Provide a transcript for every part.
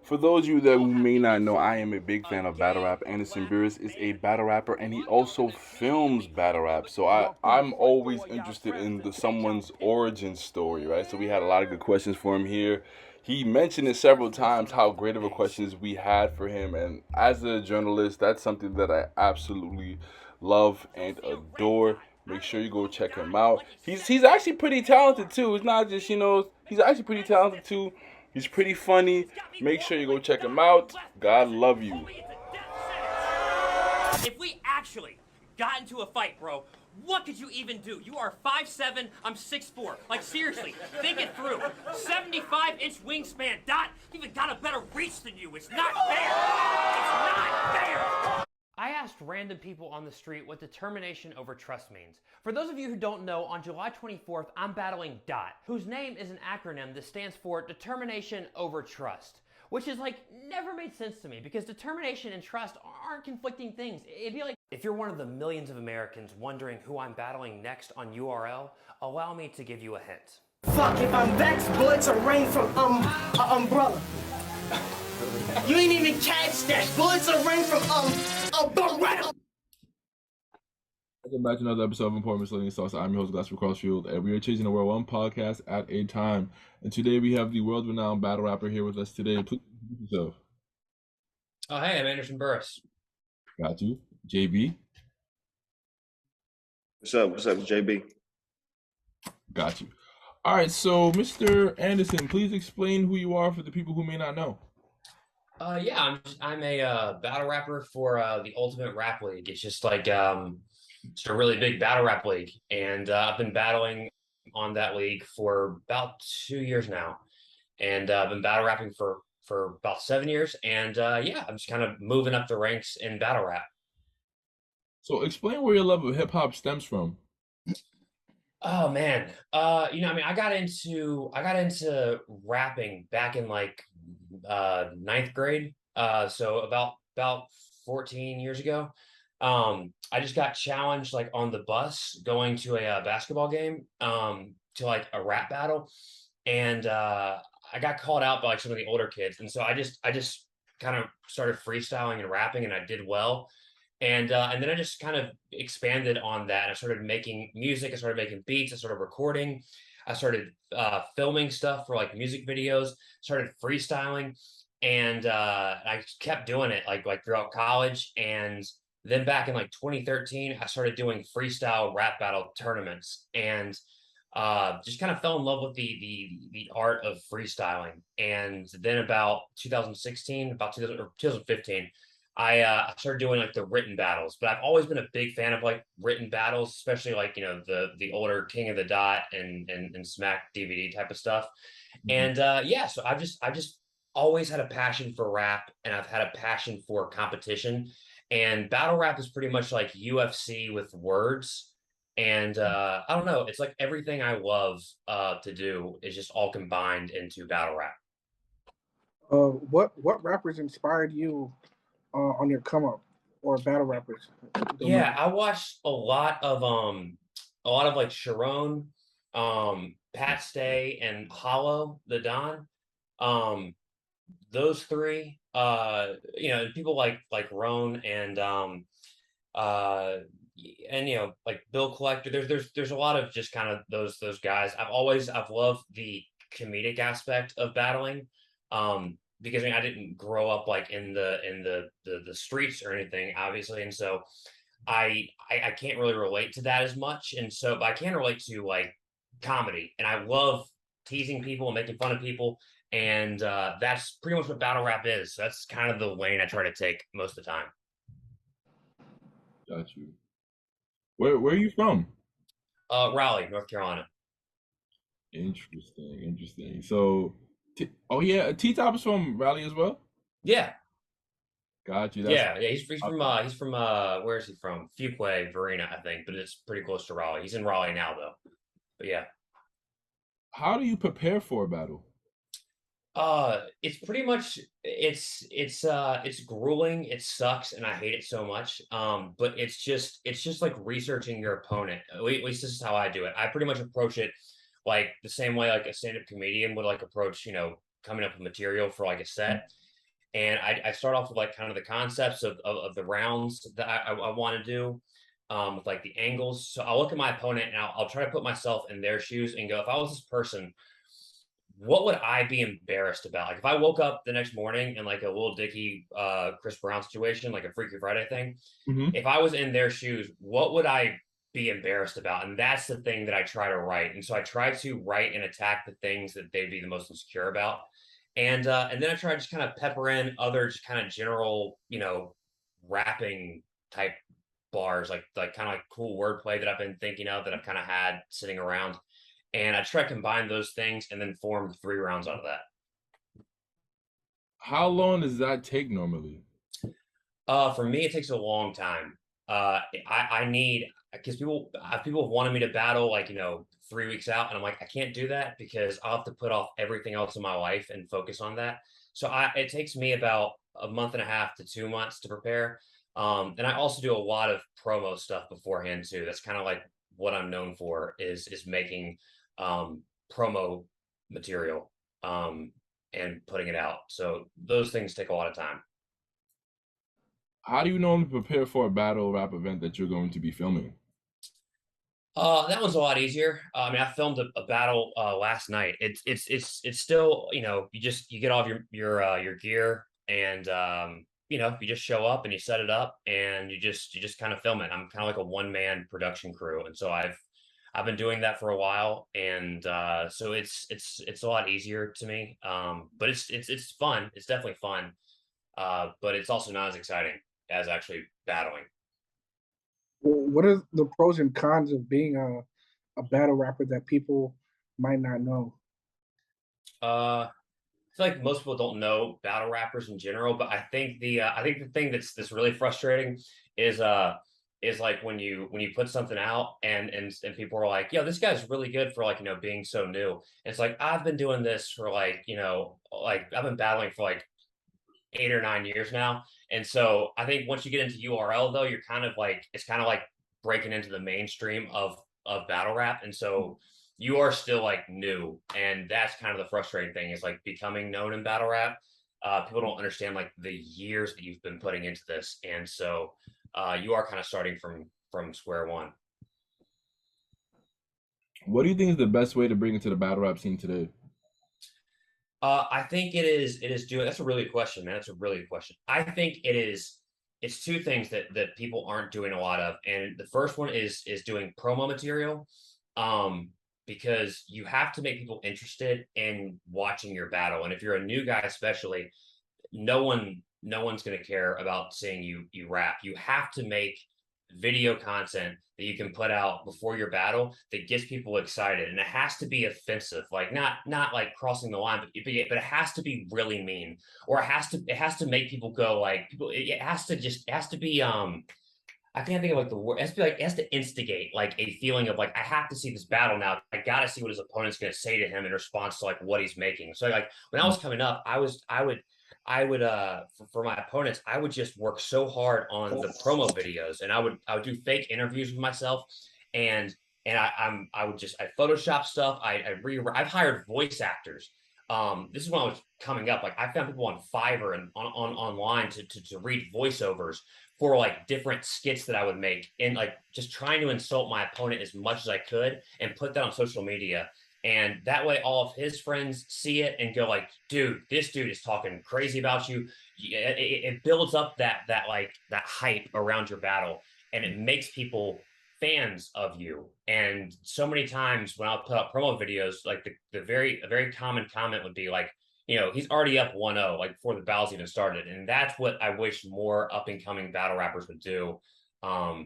For those of you that who may not know, I am a big fan of battle rap. Anderson Burrus is a battle rapper, and he also films battle rap. So I'm always interested in someone's origin story, right? So we had a lot of good questions for him here. He mentioned it several times how great of a questions we had for him, and as a journalist, that's something that I absolutely love and adore. Make sure you go check him out. He's actually pretty talented too. It's not just he's actually pretty talented too. He's pretty funny. Make sure you go check him out. God love you. If we actually got into a fight, bro, what could you even do? You are 5'7", I'm 6'4". Like, seriously, think it through. 75-inch wingspan, Dot. Even got a better reach than you. It's not fair. It's not fair. I asked random people on the street what determination over trust means. For those of you who don't know, on July 24th, I'm battling DOT, whose name is an acronym that stands for Determination Over Trust. Which is like, never made sense to me, because determination and trust aren't conflicting things. It'd be like, if you're one of the millions of Americans wondering who I'm battling next on URL, allow me to give you a hint. Fuck, if I'm vexed, bullets are rain from, umbrella. You ain't even catch that. Bullets are rain from, umbrella. Welcome back to another episode of Important Miscellaneous Sauce. I'm your host, Glasper Crossfield, and we are chasing the world one podcast at a time. And today we have the world-renowned battle rapper here with us today. Please introduce yourself. Oh, hey, I'm Anderson Burrus. Got you. JB. What's up? What's up, JB? Got you. All right, so Mr. Anderson, please explain who you are for the people who may not know. Yeah, I'm a battle rapper for the Ultimate Rap League. It's just like it's a really big battle rap league, and I've been battling on that league for about 2 years now, and I've been battle rapping for about 7 years, and yeah, I'm just kind of moving up the ranks in battle rap. So explain where your love of hip hop stems from. Oh man, I mean, I got into rapping back in like ninth grade, so about 14 years ago. I just got challenged like on the bus going to a basketball game to like a rap battle, and I got called out by like some of the older kids, and so I just kind of started freestyling and rapping, and I did well. And then I just kind of expanded on that. I started making music. I started making beats. I started recording. I started filming stuff for like music videos. Started freestyling, and I kept doing it like throughout college. And then back in like 2013, I started doing freestyle rap battle tournaments, and just kind of fell in love with the art of freestyling. And then about 2016, about 2015. I started doing like the written battles, but I've always been a big fan of like written battles, especially like the older King of the Dot and Smack DVD type of stuff. And yeah, so I've just always had a passion for rap, and I've had a passion for competition. And battle rap is pretty much like UFC with words. And I don't know, it's like everything I love to do is just all combined into battle rap. What rappers inspired you on your come up, or battle rappers? Yeah, I watched a lot of like Sharon, Pat Stay, and Hollow the Don. Um those three, people like Roan uh and like Bill Collector. There's a lot of just kind of those guys. I've loved the comedic aspect of battling. Because I mean, I didn't grow up like in the streets or anything, obviously, and so I can't really relate to that as much. And so, but I can relate to like comedy, and I love teasing people and making fun of people, and that's pretty much what battle rap is. So that's kind of the lane I try to take most of the time. Got you. Where are you from? Raleigh, North Carolina. Interesting. So, oh yeah, T Top is from Raleigh as well. Yeah, Got you. yeah. He's from where is he from? Fuquay, Varina, I think, but it's pretty close to Raleigh. He's in Raleigh now though. But yeah. How do you prepare for a battle? It's pretty much it's grueling, it sucks, and I hate it so much. But it's just like researching your opponent. At least this is how I do it. I pretty much approach it like the same way like a stand-up comedian would like approach, coming up with material for like a set. And I start off with like kind of the concepts of the rounds that I want to do, with like the angles. So I'll look at my opponent and I'll try to put myself in their shoes and go, if I was this person, what would I be embarrassed about? Like if I woke up the next morning in like a Lil Dicky, Chris Brown situation, like a Freaky Friday thing, Hmm. if I was in their shoes, what would I be embarrassed about? And that's the thing that I try to write. And so I try to write and attack the things that they'd be the most insecure about. And then I try to just kind of pepper in other just kind of general, rapping type bars, like kind of like cool wordplay that I've been thinking of that I've kind of had sitting around. And I try to combine those things and then form 3 rounds out of that. How long does that take normally? For me, it takes a long time. I need because people have wanted me to battle like 3 weeks out, and I'm like I can't do that because I'll have to put off everything else in my life and focus on that. So it takes me about a month and a half to 2 months to prepare. And I also do a lot of promo stuff beforehand too. That's kind of like what I'm known for is making promo material and putting it out. So those things take a lot of time. How do you normally prepare for a battle rap event that you're going to be filming? That one's a lot easier. I mean, I filmed a battle last night. It's still, you get all of your gear and you just show up and you set it up and you just kind of film it. I'm kind of like a one-man production crew, and so I've been doing that for a while, and so it's a lot easier to me. But it's fun. It's definitely fun. But it's also not as exciting as actually battling. What are the pros and cons of being a battle rapper that people might not know? I feel like most people don't know battle rappers in general, but I think the thing that's really frustrating is is like when you put something out and people are like, yo, this guy's really good for like being so new. And it's like I've been doing this for like like I've been battling for like 8 or 9 years now. And so I think once you get into URL though, you're kind of like it's kind of like breaking into the mainstream of battle rap. And so you are still like new. And that's kind of the frustrating thing is like becoming known in battle rap. People don't understand like the years that you've been putting into this. And so you are kind of starting from square one. What do you think is the best way to bring it to the battle rap scene today? I think it is doing that's a really good question, man. That's a really good question. I think it's two things that people aren't doing a lot of. And the first one is doing promo material. Um, because you have to make people interested in watching your battle. And if you're a new guy, especially, no one's going to care about seeing you rap. You have to make video content that you can put out before your battle that gets people excited, and it has to be offensive, like not like crossing the line, but it has to be really mean, or it has to make people go like people. It has to be I can't think of like the word. It has to be like it has to instigate like a feeling of like I have to see this battle now. I gotta see what his opponent's gonna say to him in response to like what he's making. So like when I was coming up, I would for my opponents, I would just work so hard on the promo videos, and I would do fake interviews with myself, and I Photoshop stuff. I've hired voice actors. This is when I was coming up. Like I found people on Fiverr and on online to read voiceovers for like different skits that I would make, and like just trying to insult my opponent as much as I could and put that on social media. And that way all of his friends see it and go like, dude, this dude is talking crazy about you. It builds up that hype around your battle, and it makes people fans of you. And so many times when I'll put up promo videos, like a very common comment would be like, he's already up 1-0, like before the battle's even started. And that's what I wish more up and coming battle rappers would do.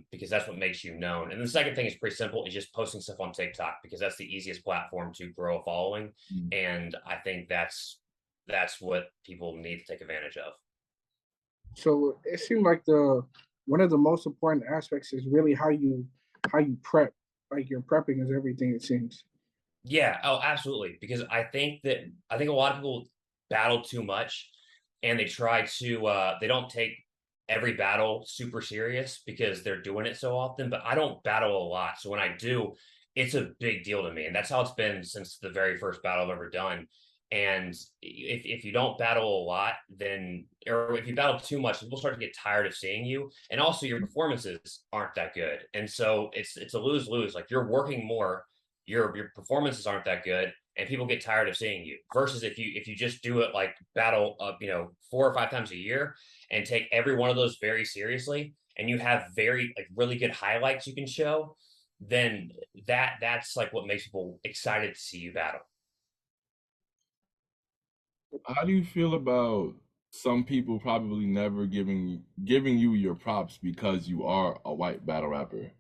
Because that's what makes you known. And the second thing is pretty simple, is just posting stuff on TikTok, because that's the easiest platform to grow a following. Mm. And I think that's what people need to take advantage of. So it seemed like the one of the most important aspects is really how you prep. Like your prepping is everything, it seems. Yeah, oh, absolutely. Because I think a lot of people battle too much, and they don't take every battle super serious because they're doing it so often. But I don't battle a lot. So when I do, it's a big deal to me. And that's how it's been since the very first battle I've ever done. And if you don't battle a lot, then, or if you battle too much, people start to get tired of seeing you. And also your performances aren't that good. And so it's a lose-lose. Like you're working more, your performances aren't that good, and people get tired of seeing you. Versus if you just do it like battle up, 4 or 5 times a year and take every one of those very seriously, and you have very like really good highlights you can show, then that's like what makes people excited to see you battle. How do you feel about some people probably never giving you your props because you are a white battle rapper,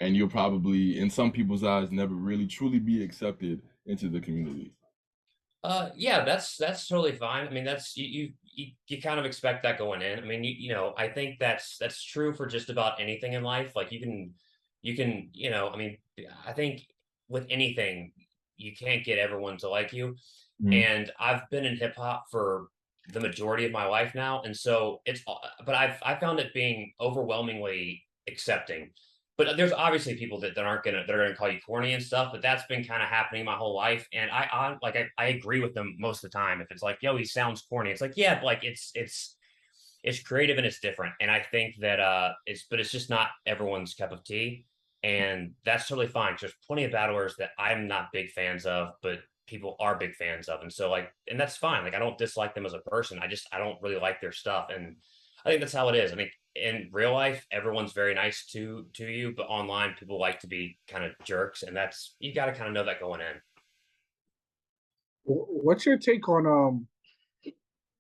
and you'll probably, in some people's eyes, never really truly be accepted into the community? Yeah, that's totally fine. I mean, that's you kind of expect that going in. I mean, I think that's true for just about anything in life. Like you can, I mean, I think with anything, you can't get everyone to like you. Mhm. And I've been in hip hop for the majority of my life now, and so but I found it being overwhelmingly accepting. But there's obviously people that are gonna call you corny and stuff, but that's been kind of happening my whole life. And I agree with them most of the time. If it's like, yo, he sounds corny, it's like, yeah, but like it's creative and it's different. And I think that it's just not everyone's cup of tea. And that's totally fine. There's plenty of battlers that I'm not big fans of, but people are big fans of. And so like, and that's fine. Like I don't dislike them as a person. I don't really like their stuff. And I think that's how it is. I think in real life, everyone's very nice to you, but online people like to be kind of jerks. And that's, you got to kind of know that going in. What's your take on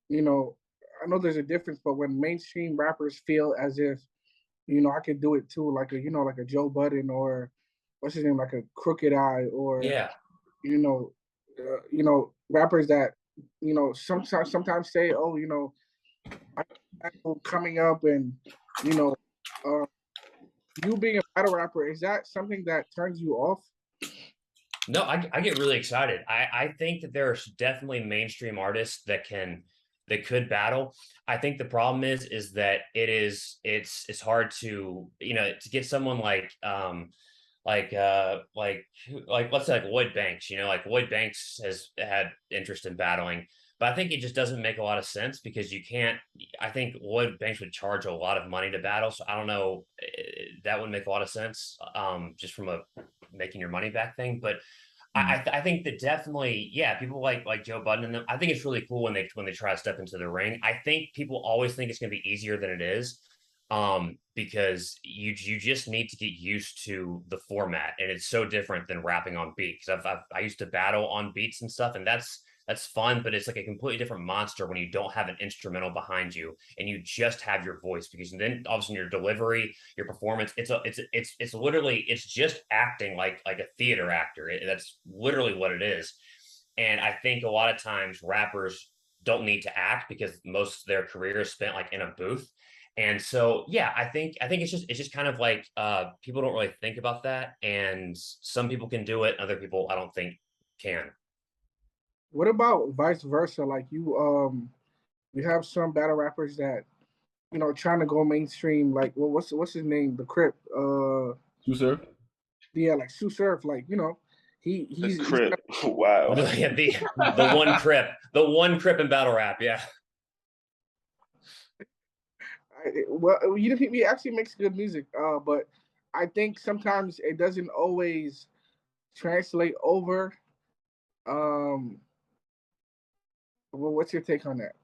you know, I know there's a difference, but when mainstream rappers feel as if, I could do it too, like like a Joe Budden or what's his name, like a Crooked Eye, or Yeah. you know, rappers that sometimes say, oh, I'm coming up, and you know, uh, you being a battle rapper, is that something that turns you off? No, I get really excited. I think that there are definitely mainstream artists that could battle. I think the problem is that it's hard to to get someone like let's say like Lloyd Banks. Like Lloyd Banks has had interest in battling, but I think it just doesn't make a lot of sense because you can't. I think Lloyd Banks would charge a lot of money to battle, so I don't know. That would make a lot of sense, just from a making your money back thing. But I think that definitely, yeah, people like Joe Budden and them. I think it's really cool when they try to step into the ring. I think people always think it's going to be easier than it is, because you just need to get used to the format, and it's so different than rapping on beat. Because I used to battle on beats and stuff, and that's fun, but it's like a completely different monster when you don't have an instrumental behind you and you just have your voice. Because then all of a sudden your delivery, your performance, it's literally, it's just acting like a theater actor. That's literally what it is. And I think a lot of times rappers don't need to act because most of their career is spent like in a booth. And so yeah, I think it's just kind of like people don't really think about that, and some people can do it, other people I don't think can. What about vice versa? Like you have some battle rappers that trying to go mainstream. Like, well, what's his name? The Crip. You, sir? Yeah, like Sue Surf. Like, The he's Crip. Wow. Yeah, the one Crip in battle rap. Yeah. well, he actually makes good music. But I think sometimes it doesn't always translate over. Um, well, what's your take on that?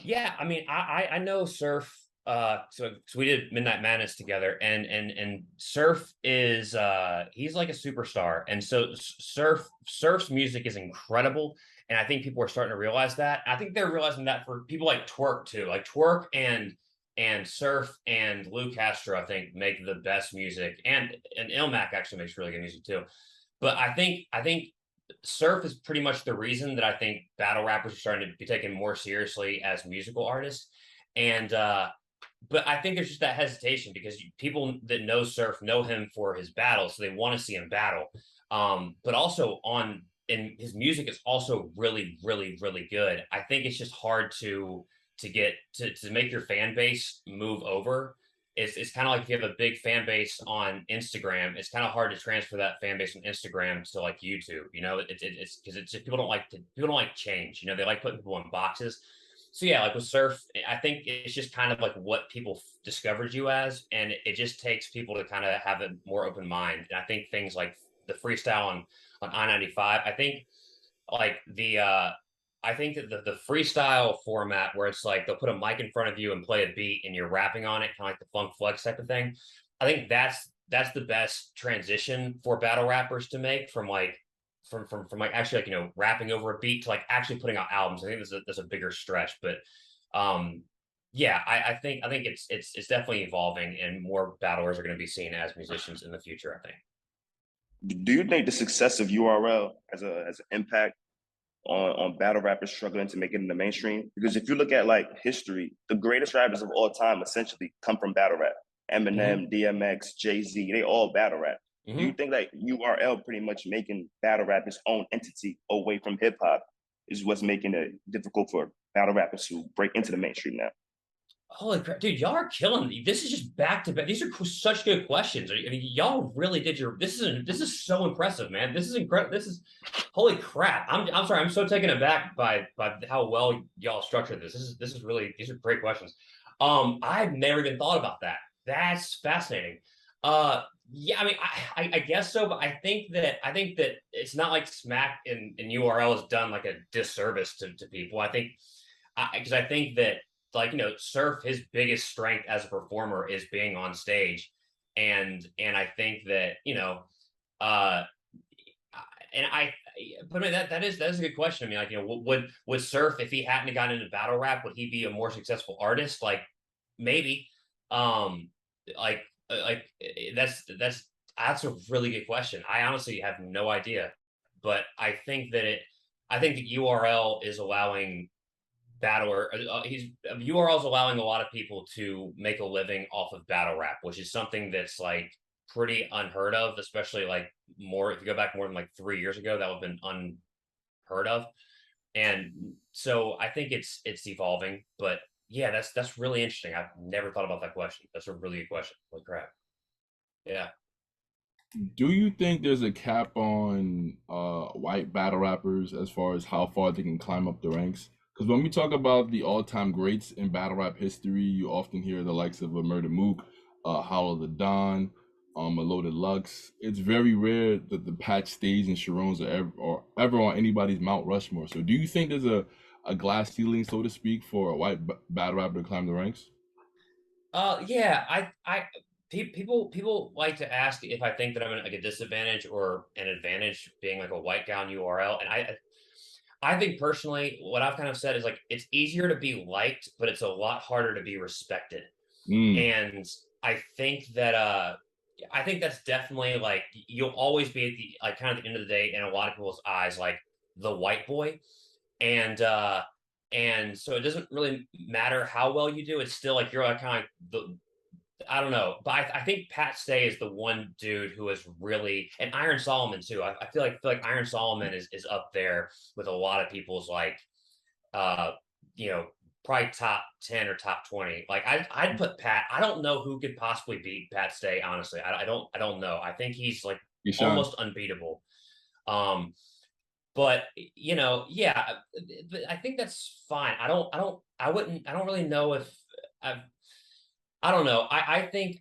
Yeah, I mean, I know Surf. So we did Midnight Madness together, and Surf is he's like a superstar, and so Surf's music is incredible, and I think people are starting to realize that. I think they're realizing that for people like Twerk too, like Twerk and Surf and Lou Castro, I think make the best music, and Ilmac actually makes really good music too. But I think Surf is pretty much the reason that I think battle rappers are starting to be taken more seriously as musical artists. And but I think there's just that hesitation because people that know Surf know him for his battles, so they want to see him battle. But also on and his music is also really, really, really good. I think it's just hard to get to make your fan base move over it's kind of like if you have a big fan base on Instagram, it's kind of hard to transfer that fan base on Instagram to like YouTube. You know, it's because it's just, people don't like change. You know, they like putting people in boxes. So yeah, like with surf, I think it's just kind of like what people discovered you as, and it just takes people to kind of have a more open mind. And I think things like the freestyle on I-95, like I think that the freestyle format where it's like they'll put a mic in front of you and play a beat and you're rapping on it, kind of like the funk flex type of thing. I think that's the best transition for battle rappers to make from like from like actually like, you know, rapping over a beat to like actually putting out albums. I think there's a bigger stretch, but yeah, I think it's definitely evolving, and more battlers are going to be seen as musicians in the future, I think. Do you think the success of URL has an impact on battle rappers struggling to make it in the mainstream? Because if you look at like history, the greatest rappers of all time essentially come from battle rap. Eminem, DMX, Jay-Z, they all battle rap. Do you think that URL pretty much making battle rap its own entity away from hip hop is what's making it difficult for battle rappers to break into the mainstream now? Holy crap, dude, y'all are killing me. This is just back to back. These are such good questions. I mean, y'all really did this is so impressive, man. This is incredible. This is holy crap. I'm sorry. I'm so taken aback by how well y'all structured this. This is really, these are great questions. I've never even thought about that. That's fascinating. Yeah, I mean, I guess so, but I think that it's not like Smack and URL has done like a disservice to people. Because I think that, like, you know, Surf, his biggest strength as a performer is being on stage, and I think that, you know, but I mean, that is a good question. I mean, like, you know, would Surf, if he hadn't gotten into battle rap, would he be a more successful artist? Like, maybe. Like that's a really good question. I honestly have no idea, but I think that URL is allowing URL is allowing a lot of people to make a living off of battle rap, which is something that's like pretty unheard of, especially like more if you go back more than like 3 years ago, that would have been unheard of. And so I think it's evolving, but yeah, that's really interesting. I've never thought about that question. That's a really good question. Holy crap. Yeah. Do you think there's a cap on white battle rappers as far as how far they can climb up the ranks? Because when we talk about the all-time greats in battle rap history, you often hear the likes of a Murder Mook, Hollow the Don, a Loaded Lux. It's very rare that the Pat Stays and Sharones are ever on anybody's Mount Rushmore. So do you think there's a glass ceiling, so to speak, for a white battle rapper to climb the ranks? Yeah, people like to ask if I think that I'm in like a disadvantage or an advantage being like a white guy on URL, and I think personally, what I've kind of said is like it's easier to be liked, but it's a lot harder to be respected. And I think that's definitely like you'll always be at the like kind of the end of the day in a lot of people's eyes like the white boy, and so it doesn't really matter how well you do. It's still like you're like kind of the I don't know, but I think Pat Stay is the one dude who is really, and Iron Solomon too. I feel like Iron Solomon is up there with a lot of people's like, you know, probably top 10 or top 20. Like I'd put Pat. I don't know who could possibly beat Pat Stay. Honestly, I don't know. I think he's like almost unbeatable. But you know, yeah, but I think that's fine. I don't really know if I don't know. I think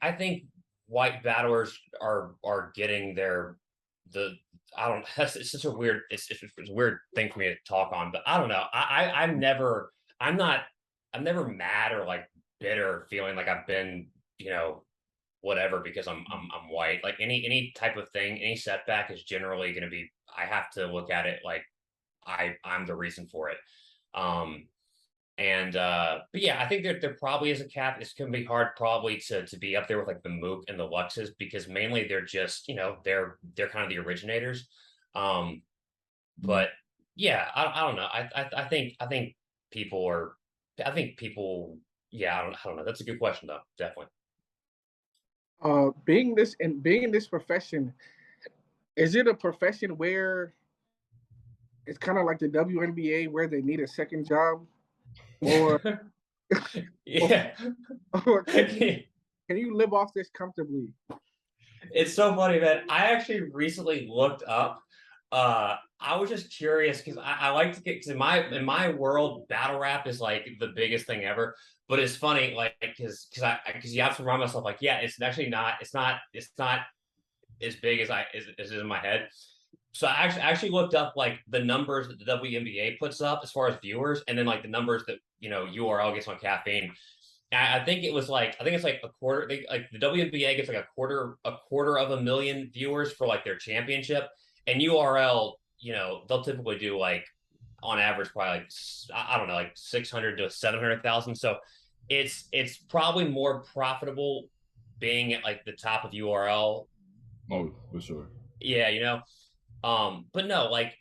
white battlers are getting I don't it's such a weird it's a weird thing for me to talk on, but I don't know. I'm never mad or like bitter feeling like I've been, you know, whatever because I'm white. Like any type of thing, any setback is generally gonna be I have to look at it like I'm the reason for it. But yeah, I think there probably is a cap. It's gonna be hard probably to be up there with like the Mook and the Luxes because mainly they're just, you know, they're kind of the originators. But yeah, I don't know. I think people yeah, I don't know. That's a good question though, definitely. Being in this profession, is it a profession where it's kind of like the WNBA where they need a second job? Or Yeah. or can Can you live off this comfortably? It's so funny, man. I actually recently looked up. I was just curious because I like to get, because in my world, battle rap is like the biggest thing ever. But it's funny, like because you have to remind myself, like, yeah, it's actually not. It's not as big as as it is in my head. So I actually looked up like the numbers that the WNBA puts up as far as viewers, and then like the numbers that URL gets on caffeine. I think it's like a quarter. Like the WNBA gets like a quarter of a million viewers for like their championship, and URL, they'll typically do like on average probably like I don't know, like 600 to 700,000. So it's probably more profitable being at like the top of URL. Oh, for sure. Yeah. But no, like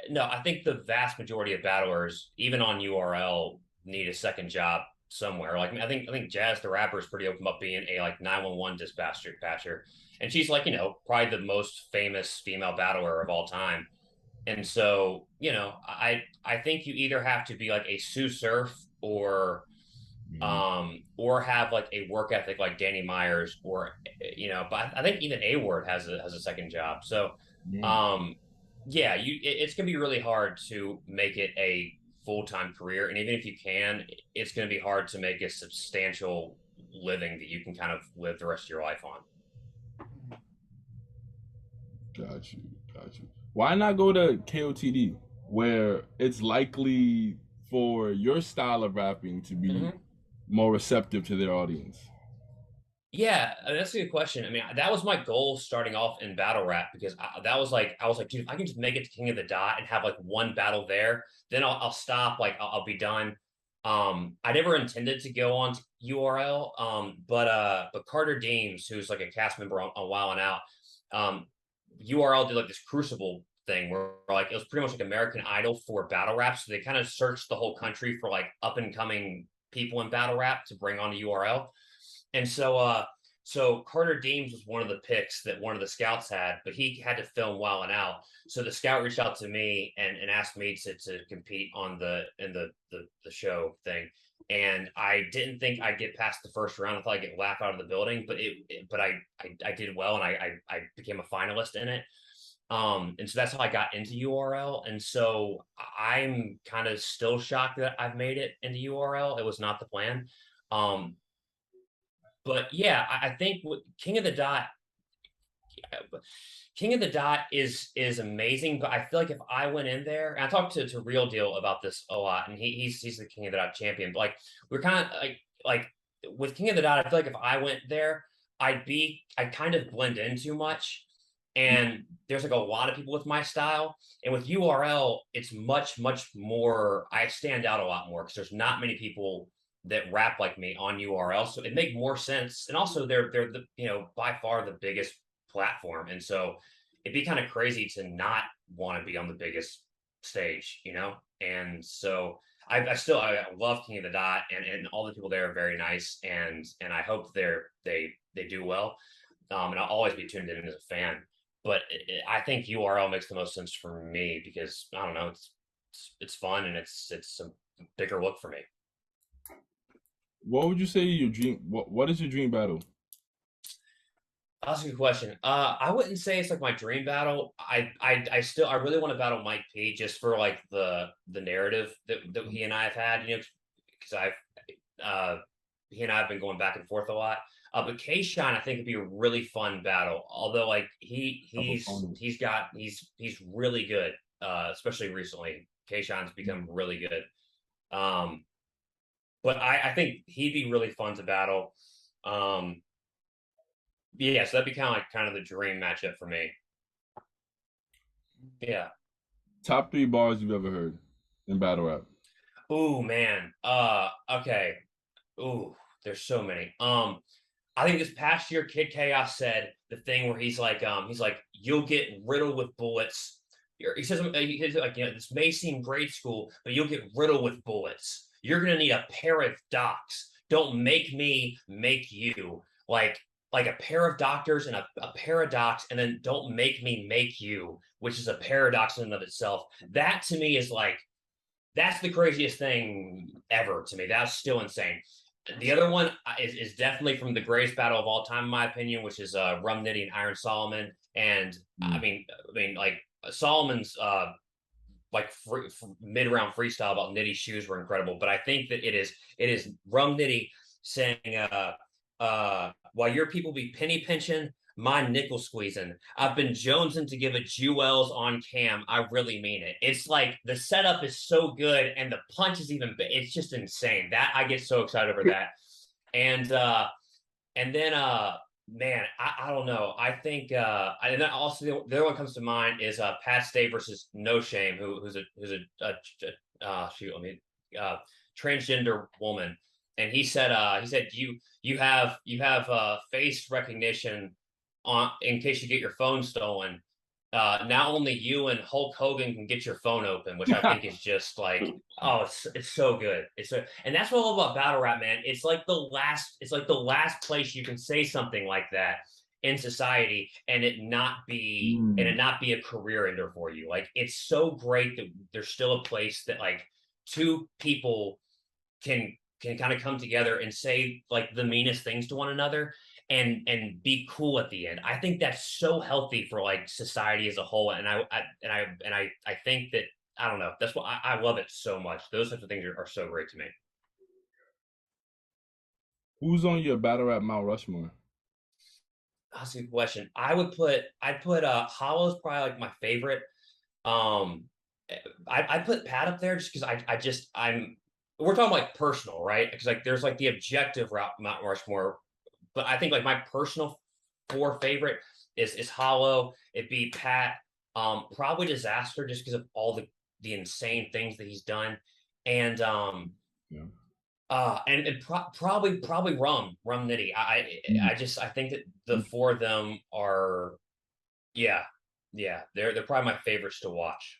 no, I think the vast majority of battlers, even on URL, need a second job somewhere. Like I think Jazz the rapper is pretty open about being a like 911 dispatcher, and she's like probably the most famous female battler of all time. And so I think you either have to be like a Sue Surf or have like a work ethic like Danny Myers, or but I think even A Word has a second job. So yeah, it's gonna be really hard to make it a full-time career, and even if you can, it's gonna be hard to make a substantial living that you can kind of live the rest of your life on. Got you. Why not go to KOTD, where it's likely for your style of rapping to be more receptive to their audience? Yeah, I mean, that's a good question. I mean, that was my goal starting off in battle rap, because I was like, dude, if I can just make it to King of the Dot and have like one battle there, then I'll stop. Like, I'll be done. I never intended to go on to URL. But Carter Deems, who's like a cast member on Wild 'N Out, URL did like this Crucible thing where like it was pretty much like American Idol for battle rap. So they kind of searched the whole country for like up and coming people in battle rap to bring on to URL. And so Carter Deems was one of the picks that one of the scouts had, but he had to film Wild 'N Out. So the scout reached out to me and asked me to compete on the show thing. And I didn't think I'd get past the first round. I thought I'd get laughed out of the building, but I did well, and I became a finalist in it. And so that's how I got into URL. And so I'm kind of still shocked that I've made it into URL. It was not the plan. But yeah, I think King of the Dot is amazing. But I feel like if I went in there, and I talked to Real Deal about this a lot, and he's the King of the Dot champion. But like we're kind of like with King of the Dot, I feel like if I went there, I'd kind of blend in too much. And there's like a lot of people with my style. And with URL, it's much more, I stand out a lot more because there's not many people that rap like me on URL, so it make more sense. And also they're the by far the biggest platform, and so it'd be kind of crazy to not want to be on the biggest stage, And so I love King of the Dot, and all the people there are very nice, and I hope they do well. And I'll always be tuned in as a fan. But I think URL makes the most sense for me because I don't know, it's fun, and it's a bigger look for me. What would you say your dream? What is your dream battle? That's a good question. I wouldn't say it's like my dream battle. I really want to battle Mike P just for like the narrative that he and I have had, because he and I have been going back and forth a lot. But K-Shine, I think would be a really fun battle. Although like he's really good, especially recently. K-Shine's become really good. But I think he'd be really fun to battle. Yeah, so that'd be kind of the dream matchup for me. Yeah. Top 3 bars you've ever heard in battle rap? Ooh, man. Okay. Ooh, there's so many. I think this past year, Kid Chaos said the thing where he's like, you'll get riddled with bullets. He says like, this may seem grade school, but you'll get riddled with bullets. You're gonna need a pair of docs. Don't make me make you. Like a pair of doctors and a pair of docs, and then don't make me make you, which is a paradox in and of itself. That to me is like, that's the craziest thing ever to me. That's still insane. The other one is definitely from the greatest battle of all time, in my opinion, which is Rum Nitty and Iron Solomon. And I mean, like Solomon's like mid-round freestyle about Nitty's shoes were incredible. But I think that it is Rum Nitty saying, while your people be penny pinching, my nickel squeezing. I've been jonesing to give a Jewels on cam. I really mean it. It's like the setup is so good and the punch is even. It's just insane. That I get so excited over that. And then man, I don't know. I think and then also the other one comes to mind is Pat Stay versus No Shame, who's a transgender woman. And he said you have face recognition on in case you get your phone stolen. Now only you and Hulk Hogan can get your phone open, which I think is just like, oh, it's so good. And that's what I love about battle rap, man. It's like the last place you can say something like that in society and it not be a career ender for you. Like it's so great that there's still a place that like two people can kind of come together and say like the meanest things to one another and be cool at the end. I think that's so healthy for like society as a whole. And I think that, I don't know, that's why I love it so much. Those types of things are so great to me. Who's on your battle rap Mount Rushmore? That's a good question. I'd put Hollow's probably like my favorite. I put Pat up there just because we're talking like personal, right? Because like there's like the objective route Mount Rushmore, but I think like my personal four favorite is Hollow. It'd be Pat, probably Disaster just because of all the insane things that he's done, and probably Rum Nitty. I think that the four of them are, they're probably my favorites to watch.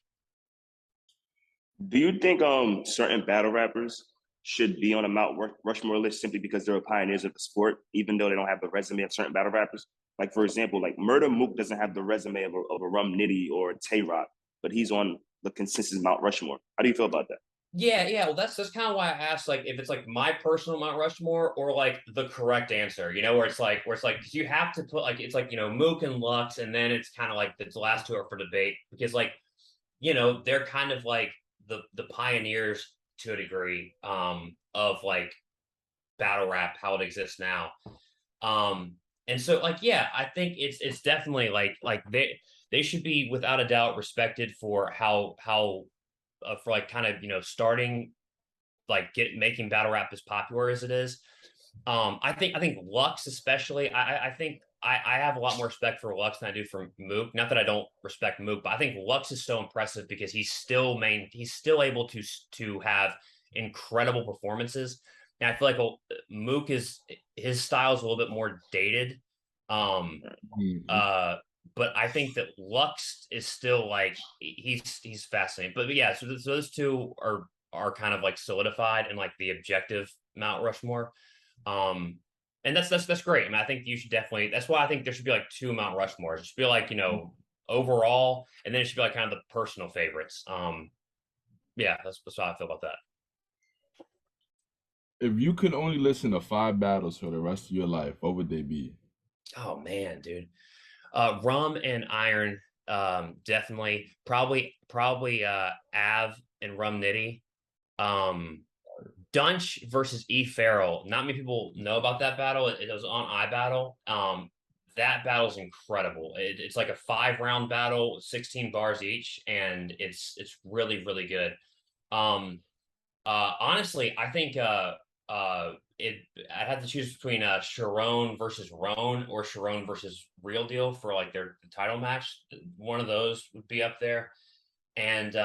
Do you think certain battle rappers should be on a Mount Rushmore list simply because they're pioneers of the sport, even though they don't have the resume of certain battle rappers? Like, for example, like Murder Mook doesn't have the resume of a Rum Nitty or a Tay Rock, but he's on the consensus Mount Rushmore. How do you feel about that? Yeah. Well, that's kind of why I asked, like, if it's like my personal Mount Rushmore or like the correct answer, where it's like, because you have to put like, it's like, Mook and Lux, and then it's kind of like the last two are for debate because like, they're kind of like the pioneers to a degree of like battle rap, how it exists now. And so like, I think it's definitely like they should be without a doubt respected for how for like kind of starting like making battle rap as popular as it is. I think Lux especially, I think I have a lot more respect for Lux than I do for Mook. Not that I don't respect Mook, but I think Lux is so impressive because he's still able to have incredible performances. And I feel like Mook his style is a little bit more dated. But I think that Lux is still like he's fascinating. But yeah, so those two are kind of like solidified in like the objective Mount Rushmore. And that's great. I mean, I think you should definitely. That's why I think there should be like two Mount Rushmores. It should be like overall, and then it should be like kind of the personal favorites. That's how I feel about that. If you could only listen to 5 battles for the rest of your life, what would they be? Oh man, dude. Rum and Iron, definitely. Probably Av and Rum Nitty. Dunch versus E. Farrell. Not many people know about that battle. It was on iBattle. That battle's incredible. It's like a 5-round battle, 16 bars each, and it's really, really good. Honestly, I think I'd have to choose between Sharon versus Roan or Sharon versus Real Deal for like their title match. One of those would be up there. And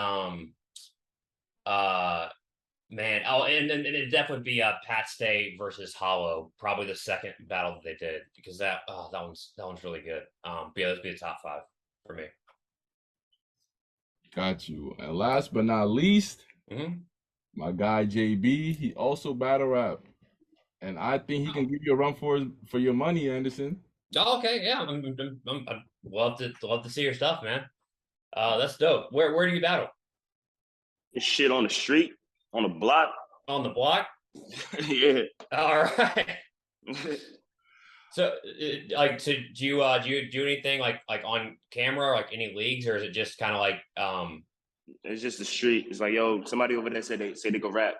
man, and it definitely be Pat Stay versus Hollow, probably the second battle that they did, because that one's really good. But yeah, those would be the top 5 for me. Got you. And last but not least, my guy JB, he also battle rap, and I think he can give you a run for your money, Anderson. Oh, okay, yeah, I'd love to see your stuff, man. That's dope. Where do you battle? Shit on the street, on the block. On the block? Yeah. All right. So, do you do anything like on camera, or like any leagues, or is it just kind of like It's just the street. It's like, yo, somebody over there said they go rap.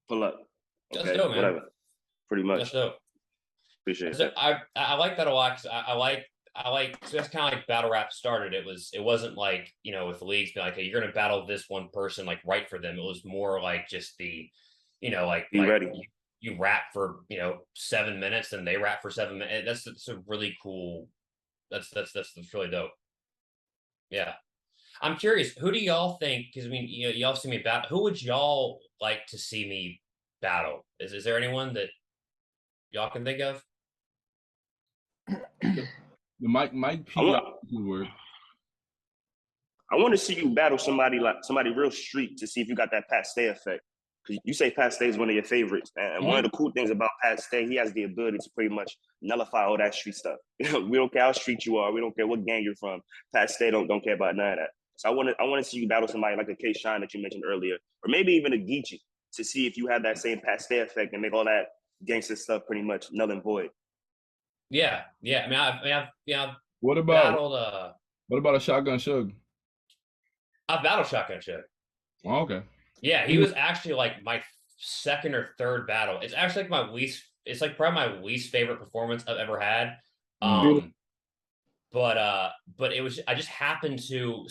Pull up. That's Okay, dope, man. whatever. Pretty That's much. dope. Appreciate So that. I like that a lot because I like, so that's kind of like battle rap started. It wasn't like, you know, with the leagues being like, hey, you're gonna battle this one person, like write for them. It was more like just the, you know, Be ready. you rap for, you know, 7 minutes and they rap for 7 minutes. That's a really cool. That's really dope. Yeah. I'm curious, who do y'all think? Because I mean, you know, y'all see me battle. Who would y'all like to see me battle? Is there anyone that y'all can think of? The Mike P. I want, Good word. I want to see you battle somebody real street to see if you got that Pat Stay effect. Because you say Pat Stay is one of your favorites, and one of the cool things about Pat Stay, he has the ability to pretty much nullify all that street stuff. We don't care how street you are, we don't care what gang you're from. Pat Stay don't care about none of that. So I want to see you battle somebody like a K Shine that you mentioned earlier, or maybe even a Geechee, to see if you have that same Pat Stay effect and make all that gangster stuff pretty much null and void. Yeah. I mean, I've What about battled a Shotgun Shug? I've battled Shotgun Shug. Oh, okay. Yeah, he was actually like my second or third battle. It's actually like it's like probably my least favorite performance I've ever had. But it was, I just happened to,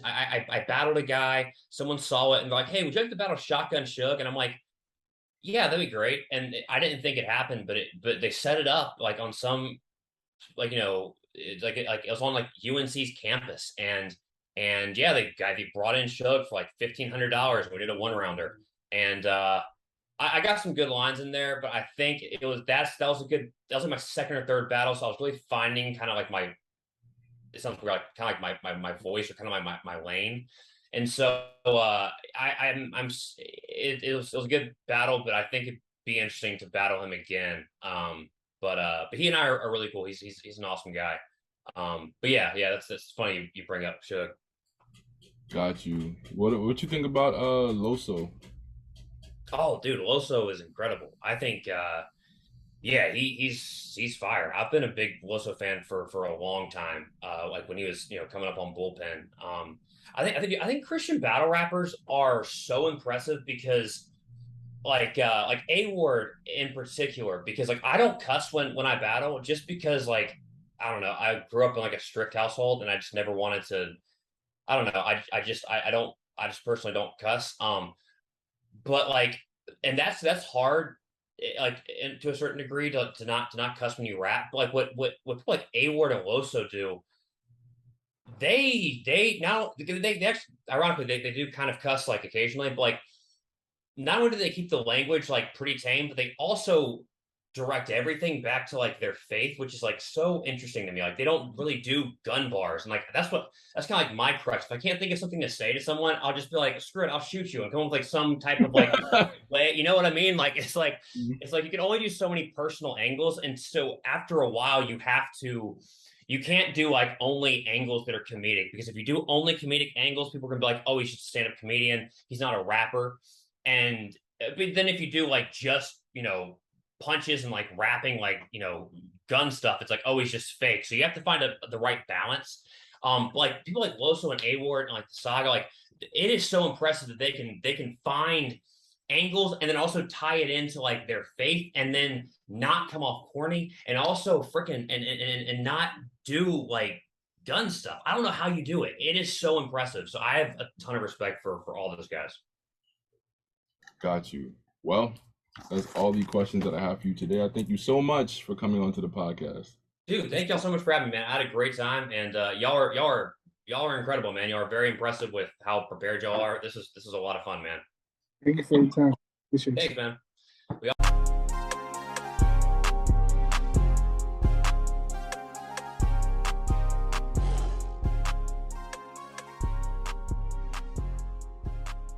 I battled a guy, someone saw it and they're like, hey, would you like to battle Shotgun Shug? And I'm like, yeah, that'd be great. And I didn't think it happened, but they set it up like on some, like, you know, it was on like UNC's campus, and yeah, they brought in Shug for like $1,500. We did a 1-rounder, and I got some good lines in there, but I think that was like my second or third battle, so I was really finding kind of like it sounds weird, like kind of like my voice, or kind of my lane. And so it was a good battle, but I think it'd be interesting to battle him again. But he and I are really cool. He's an awesome guy. But yeah, that's funny you bring up Shug. Got you. What you think about Loso? Oh, dude, Loso is incredible. I think yeah, he's fire. I've been a big Loso fan for a long time. Like when he was, you know, coming up on Bullpen. I think Christian battle rappers are so impressive because like A Ward in particular, because like I don't cuss when I battle, just because like I don't know, I grew up in like a strict household and I just never wanted to. I don't know. I just personally don't cuss. But like, and that's hard, like, and to a certain degree, to not cuss when you rap. But like what people like A Ward and Loso do, they actually, ironically, they do kind of cuss like occasionally, but like not only do they keep the language like pretty tame, but they also direct everything back to like their faith, which is like so interesting to me. Like they don't really do gun bars, and like that's kind of like my crutch. If I can't think of something to say to someone, I'll just be like, screw it, I'll shoot you, and come up with like some type of like way. You know what I mean? Like it's like you can only do so many personal angles, and so after a while, you can't do like only angles that are comedic, because if you do only comedic angles, people are gonna be like, oh, he's just a stand-up comedian, he's not a rapper. And but then if you do like just, you know, punches and like rapping, like, you know, gun stuff, it's like, oh, he's just fake. So you have to find the right balance. Like people like Loso and A Ward and like the Saga, like it is so impressive that they can find angles and then also tie it into like their faith, and then not come off corny, and also freaking and not do like gun stuff. I don't know how you do it. It is so impressive. So I have a ton of respect for all those guys. Got you. Well, that's all the questions that I have for you today. I thank you so much for coming on to the podcast. Dude, thank y'all so much for having me, man. I had a great time, and y'all are incredible, man. Y'all are very impressive with how prepared y'all are. This is a lot of fun, man. Thank you for your time. Appreciate it. Thanks, man.